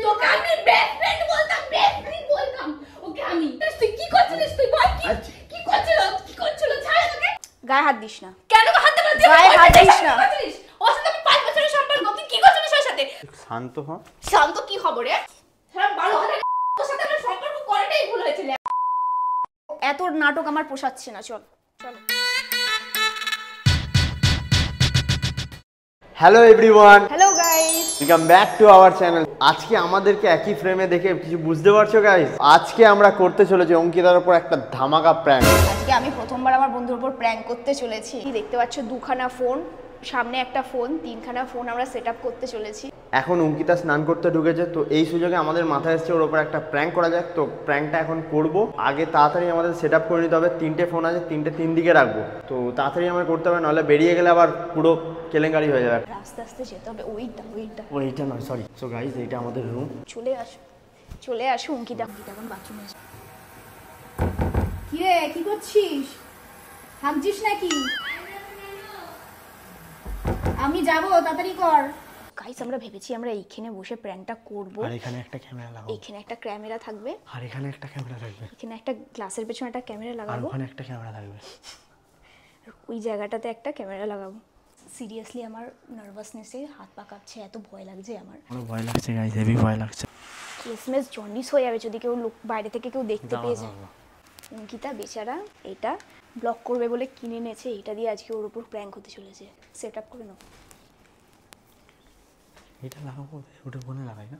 তোকে আমি best friend বলতাম, বেস্ট ফ্রেন্ড বলতাম। ওকে আমি তুই কি করছিস? তুই বল কি করছিস? কি করছিস? ছাড় আমাকে। গায়ে হাত দিস না। কেন হাত দেব? গায়ে হাত দিস না। ওর সাথে আমি 5 বছরের সম্পর্ক, তুই কি করছিস ওর সাথে? শান্ত হ। শান্ত কি খবর রে? সারা 12 হাজার ওর সাথে আমার সম্পর্ক করাটাই ভুল হয়েছিল। এত নাটক আমার পোষাচ্ছে না, চল চল। Hello everyone, hello guys, welcome back to our channel. আজকে আমাদেরকে একই ফ্রেমে দেখে কিছু বুঝতে পারছো গাইস? আজকে আমরা করতে চলেছি অঙ্কিতার উপর একটা ধামাকা প্র্যাঙ্ক। আজকে আমি প্রথমবার আমার বন্ধুর উপর প্র্যাঙ্ক করতে চলেছি। দেখতে পাচ্ছ দুখানা ফোন, সামনে একটা ফোন, তিনখানা ফোন আমরা সেট আপ করতে চলেছি। এখন অঙ্কিতা স্নান করতে ঢুকেছে, তো এই সুযোগে আমাদের মাথায় এসছে ওর উপর একটা প্র্যাঙ্ক করা যাক। তো প্র্যাঙ্কটা এখন করব। আগে তাড়াতাড়ি আমাদের সেট আপ করে নিতে হবে। 3টে ফোন আছে, 3টে 3 দিকে রাখবো। তো তাড়াতাড়ি আমার করতে হবে, নাহলে বেরিয়ে গেলে আবার পুরো কেলেঙ্কারি হয়ে যাবে। আস্তে আস্তে যেতে হবে। ওইটা নয়, সরি। সো গাইস, এইটা আমাদের রুম। চলে আসো অঙ্কিতা। এখন বাথরুমে আসো। কি রে, কি করছিস? হাঁকছিস নাকি? আমি যাবো, তাড়াতাড়ি কর। গাইস, আমরা ভেবেছি আমরা এইখানে বসে প্র্যাঙ্কটা করব। আর এখানে একটা ক্যামেরা লাগাবো। এইখানে একটা ক্যামেরা থাকবে। আর এখানে একটা ক্যামেরা থাকবে। এখানে একটা গ্লাসের পেছনে একটা ক্যামেরা আর লাগাবো। ওখানে একটা ক্যামেরা থাকবে। ওই জায়গাটাতে একটা ক্যামেরা লাগাবো। সিরিয়াসলি আমার নার্ভাসনেসে হাত পা কাঁপছে, এত ভয় লাগছে আমার। আমার ভয় লাগছে গাইস, হেভি ভয় লাগছে। কেসমেস জন্ডিস হয়ে যাবে যদি কেউ লোক বাইরে থেকে কেউ দেখতে পেয়ে যায়। অঙ্কিতা বেচারা এটা ব্লক করবে বলে কিনে এনেছে, এটা দিয়ে আজকে ওর উপর প্র্যাঙ্ক হতে চলেছে। সেট আপ করে নাও। এটা লাগাবো, ওটা কোনে লাগাই না?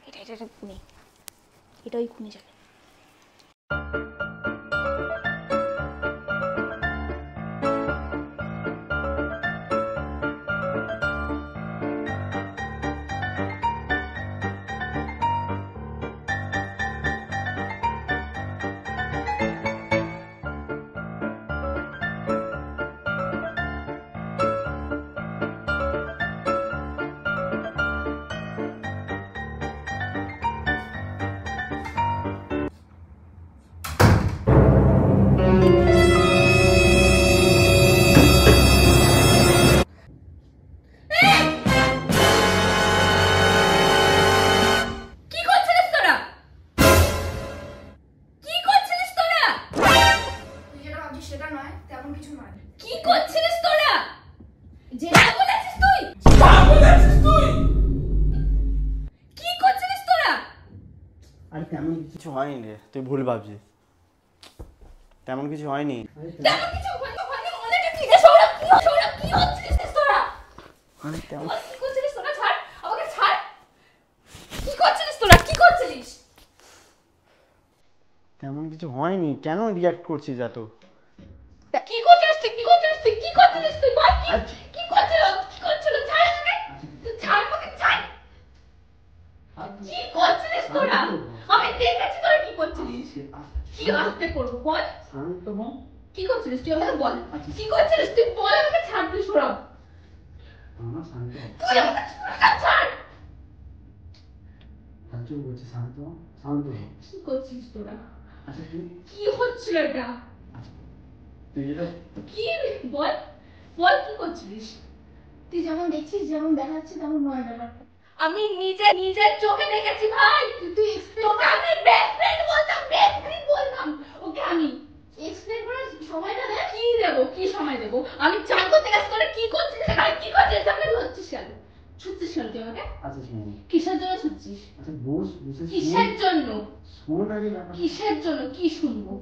এটা খুনে, এটা ওই খুনে যাবে। সেটা নয়, তেমন কিছু নয়। কি করছিস তোরা? যেটা বলেছিস তুই? যা বলেছিস তুই? কি করছিস তোরা? আরে তেমন কিছু হয়নি রে, তুই ভুল ভাবছিস। তেমন কিছু হয়নি। তেমন কিছু হয়নি, অনেক ঠিক আছে। সৌরভ কি করছিস তোরা? আরে তেমন কি করছিস তোরা? ছাড় আমাকে, ছাড়। কি করছিস তোরা? কি করছিস? তেমন কিছু হয়নি, কেন রিঅ্যাক্ট করছিস এত? কি করছিস তুই? কি করছিস তুই? কি করছিস তুই? বল কি করছিস? কি করছিস? ছাড় আমাকে, ছাড় আমাকে, ছাড়। কি করছিস তোরা? আমি দেখেছি তোরা কি করছিস। কি আস্তে করবো বল? শান্ত হ। কি করছিস তুই? আমাকে বল কি করছিস তুই? বল আমাকে, ছাড় তুই। সৌরভ আমার শান্ত হ। তুই আমাকে ছাড়। শান্ত বলছি, শান্ত হ, শান্ত হ। কি করছিস তোরা? আচ্ছা তুই কি হচ্ছিল এটা? তুই যেটা কি বল, বল কি করছিস? তুই যেমন দেখছিস, যেমন দেখাচ্ছে তেমন নয় ব্যাপারটা। আমি নিজের চোখে দেখেছি ভাই। তুই তোকে আমি বেস্ট ফ্রেন্ড বলতাম, বেস্ট ফ্রেন্ড বলতাম। ওকে আমি এক্সপ্লেন করার সময়টা দে। কি দেবো? কি সময় দেবো? আমি চান করতে গেছি, তোরা কি করছিস এখানে? কি করছিস? আমাকে ধরছিস কেন? ছুটছিস কেন তুই আমাকে? আচ্ছা শুনি। কিসের জন্য ছুটছিস? আচ্ছা বস, বসে কিসের জন্য? শোন আগে ব্যাপার। কিসের জন্য? কি শুনবো?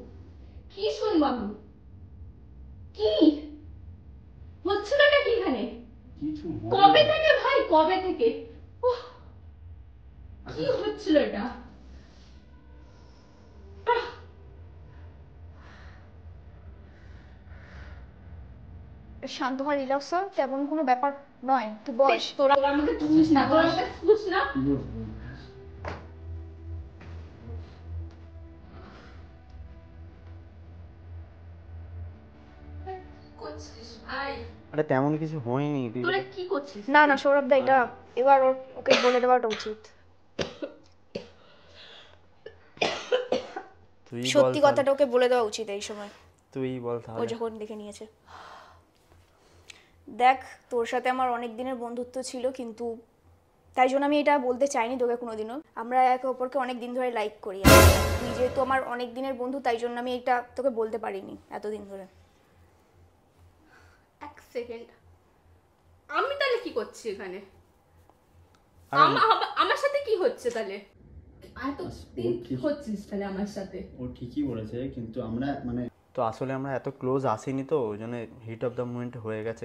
কি শুনবো আমি? কি হচ্ছিল না কি এখানে? কিছু কবে থেকে ভাই, কবে থেকে? উফ, কি হচ্ছিল এটা? শান্ত হয়, রিল্যাক্স হ, তেমন কোনো ব্যাপার নয়। তুই বস। তোরা আমাকে ছুঁচিস না, তোরা আমাকে ছুঁচ না। করছিস ভাই? আরে তেমন কিছু হয়নি। তোরা কি করছিস? না সৌরভ দা, এটা এবার ওকে বলে দেওয়াটা উচিত। তুই সত্যি কথাটা ওকে বলে দেওয়া উচিত এই সময়। তুই বল ও তাহলে। যখন দেখে নিয়েছে। দেখ, তোর সাথে আমার অনেক দিনের বন্ধুত্ব ছিল, কিন্তু তাই জন্য আমি এটা বলতে চাইনি তোকে কোনোদিনও। আমরা একে অপরকে অনেক দিন ধরে লাইক করি, তুই যেহেতু আমার অনেক দিনের বন্ধু তাই জন্য আমি এটা তোকে বলতে পারিনি এতদিন ধরে। এক সেকেন্ড, আমি তাহলে কি করছি এখানে? আমার সাথে কি হচ্ছে তাহলে? এত দিন কি হচ্ছিস তাহলে আমার সাথে? ও ঠিকই বলেছে, কিন্তু আমরা মানে তো আসলে আমরা এত ক্লোজ আসিনি, তো ওই জন্য হিট অফ দ্য মোমেন্ট হয়ে গেছে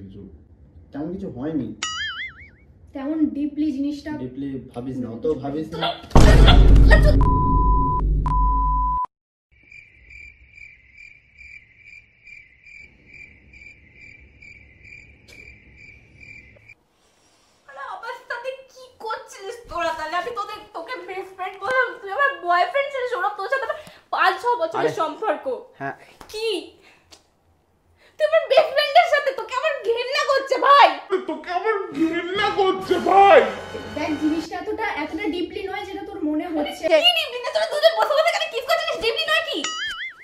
কিছু, তেমন কিছু হয়নি। তেমন ডিপলি জিনিসটা ডিপলি ভাবিস না, অত ভাবিস না। আমার সাথে কি করছিস তোরা তাহলে? আমি তোকে বেস্ট ফ্রেন্ড বললাম, তুই আমার বয়ফ্রেন্ড ছিলিস। ওরা তোর সাথে 5-6 বছরের সম্পর্ক। হ্যাঁ কি তুই আমার বেস্ট ফ্রেন্ডের সাথে? তোকে আমার ঘৃণা করছে ভাই, দেখ জিনিসটা এতটা ডিপলি নয় যেটা তোর মনে হচ্ছে। কি ডিপলি না? তোরা দুজন বসে বসে এখানে কিস করছিস? ডিপলি নয় কি?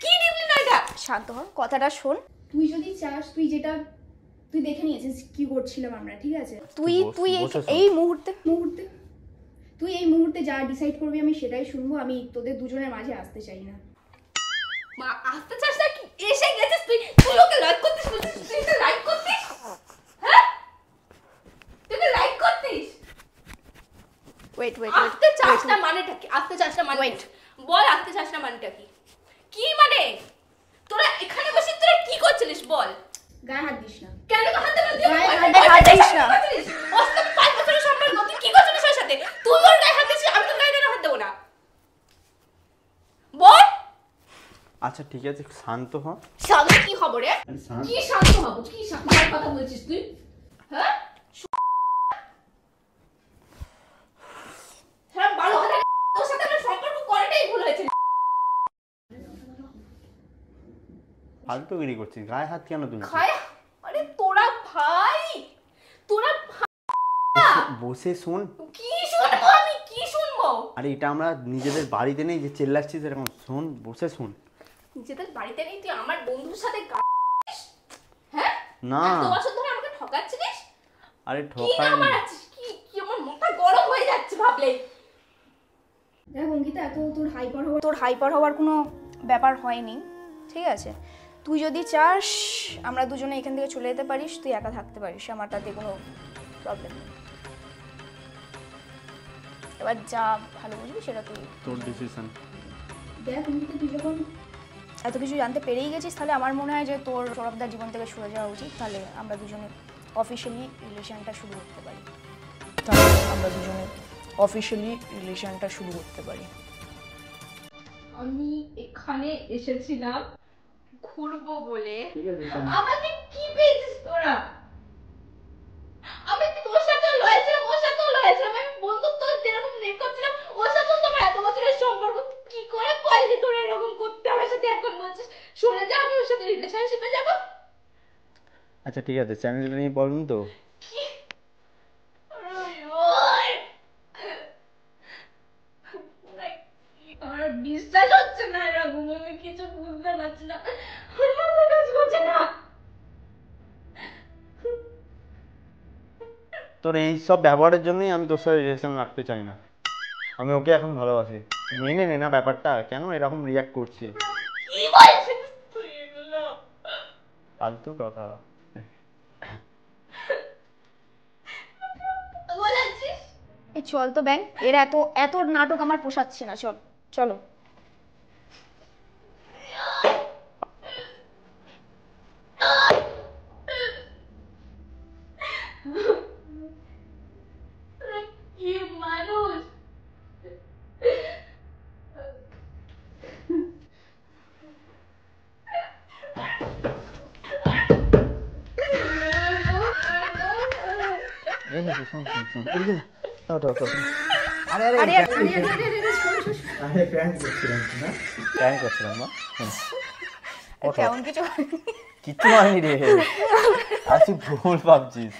কি ডিপলি নয় এটা? শান্ত হ, কথাটা শোন। তুই যদি চাস, তুই দেখে নিয়েছিস কি করছিলাম আমরা, ঠিক আছে? তুই এই মুহূর্তে তুই এই মুহূর্তে যা ডিসাইড করবি আমি সেটাই শুনবো। আমি তোদের দুজনের মাঝে আসতে চাই না। মা আসতে চাস না কি? এসে গেছিস তুই ওকে লাইক করতিস, বলছিস তুই তো লাইক করতিস। হ্যাঁ, তুই তো লাইক করতিস। ওয়েট আসতে চাস না মানেটা কি? আসতে চাস না মানে বল, আসতে চাস না মানেটা কি? কি মানে? তোরা এখানে বসে তোরা কি করছিলিস বল? গায়ে হাত দিস না। কেন হাত দিস? গায়ে হাত দিস না। ওর 5 বছরের সম্পর্ক, তুই কি করছিস ওর সাথে? তুই ওর গায়ে হাত দিছিস, আমি তোর গায়ে হাত দেবো না। বল। আচ্ছা ঠিক আছে, শান্ত হ। শান্ত কি খবর রে? কি শান্ত হব? কি শান্ত কথা বলছিস তুই? হ্যাঁ, হ্যাঁ ভালো কথা। তোর সাথে আমার সম্পর্ক করাটাই ভুল হয়েছে। ফালতুগিরি করছিস, গায়ে হাত কেন তুলছিস? আরে তোরা ভাই, বসে শোন। কি শুনবো আমি? কি শুনবো? আরে এটা আমরা নিজেদের বাড়িতে নেই যে চেল্লাচ্ছিস এরকম, শোন, বসে শোন। নিজেদের বাড়িতে নেই, তুই আমার বন্ধুর সাথে হ্যাঁ না, এত বছর ধরে আমাকে ঠকাচ্ছিস। আরে কি ঠকাই নাম্বার আছিস? কি আমার মাথা গরম হয়ে যাচ্ছে ভাবলে। দেখ অঙ্কিতা, এত তোর হাইপার হওয়ার কোনো ব্যাপার হয়নি, ঠিক আছে? তুই যদি চাস আমরা দুজনে এখান থেকে চলে যেতে পারিস, তুই একা থাকতে পারিস, আমার তাতে কোনো প্রবলেম নেই। এবার যা ভালো বুঝবি সেটা তুই, তোর ডিসিশন। দেখ অঙ্কিতা, তুই যখন এত কিছু জানতে পেরেই গেছিস তাহলে আমার মনে হয় যে তোর সৌরভদার জীবন থেকে সরে যাওয়া উচিত। তাহলে আমরা দুজনে অফিসিয়ালি রিলেশনটা শুরু করতে পারি। আমি এখানে এসেছিলাম ঘুরবো বলে। আমাকে কি পেয়েছিস তোরা? আমি তোর সাথে লয়েছিলাম, ওর সাথেও লয়েছিলাম, আমি বন্ধুত্ব যেরকম নেক করছিলাম ওর সাথেও তোমার এত বছরের সম্পর্ক। কি করে পারলি তোরা এরকম করতে? আমার সাথে এখন বলছিস শুনে যা আমি ওর সাথে রিলেশনশিপে যাবো। আচ্ছা ঠিক আছে, চ্যানেলটা নিয়ে বলুন তো। কি আমার বিশ্বাস হচ্ছে না, এরকম আমি কিছু বুঝতে পারছি না, আমার মাথা কাজ করছে না। তোর এই সব ব্যবহারের জন্যই আমি তোর সাথে রিলেশন রাখতে চাই না। আমি ওকে এখন ভালোবাসি, মেনে নে না ব্যাপারটা। কেন এরকম রিয়াক্ট করছে? কি বলছিস তুই এগুলো? ফালতু কথা। বলছিস এই চল তো ব্যাং, এর এত নাটক আমার পোষাচ্ছে না, চলো। কি মানুষ? কেমন কিছু কিচ্ছু হয়নি রে, আর তুই ভুল ভাবছিস।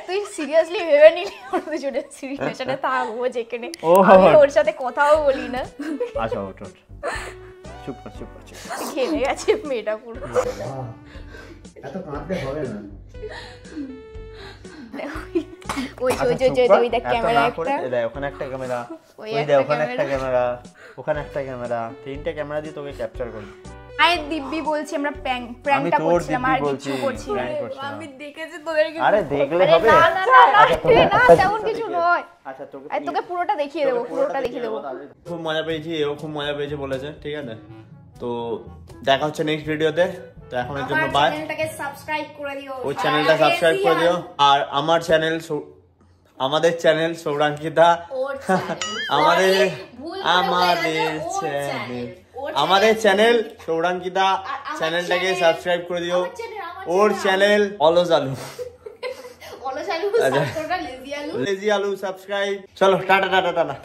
তুই সিরিয়াসলি ভেবে নিলি ওর দুজনে রিলেশনে থাকবো যেখানে আমি ওর সাথে কথাও বলি না? আচ্ছা ওঠ, চুপ কর। ঘেমে গেছে মেয়েটা পুরো। এত কাঁদতে হবে না। ওই দেখ ক্যামেরা একটা, ওখানে একটা ক্যামেরা, ওই ওই একটা দেখ ওখানে একটা ক্যামেরা, ওখানে একটা ক্যামেরা, তিনটে ক্যামেরা দিয়ে তোকে ক্যাপচার করি। আরে দিব্যি বলছি আমরা প্র্যাঙ্কটা করছিলাম, আর কিছু করছি না। আমি দেখেছি তোদেরকে। আরে দেখলে আরে হবে? না না না না তেমন কিছু নয়। আচ্ছা তোকে পুরোটা দেখিয়ে দেবো, পুরোটা দেখিয়ে দেবো। খুব মজা পেয়েছি, এও খুব মজা পেয়েছে বলেছে, ঠিক আছে? তো দেখা হচ্ছে নেক্সট ভিডিওতে। তো এখনের জন্য বাই। চ্যানেলটাকে সাবস্ক্রাইব করে দিও, ওই চ্যানেলটা সাবস্ক্রাইব করে দিও। আর আমার চ্যানেল, আমাদের চ্যানেল সৌরাঙ্কিতা, আমাদের চ্যানেল সৌরাঙ্কিতা, চ্যানেলটাকে সাবস্ক্রাইব করে দিও। ওর চ্যানেল অলস আলু, লেজি আলু সাবস্ক্রাইব। চলো টাটা টাটা টাটা।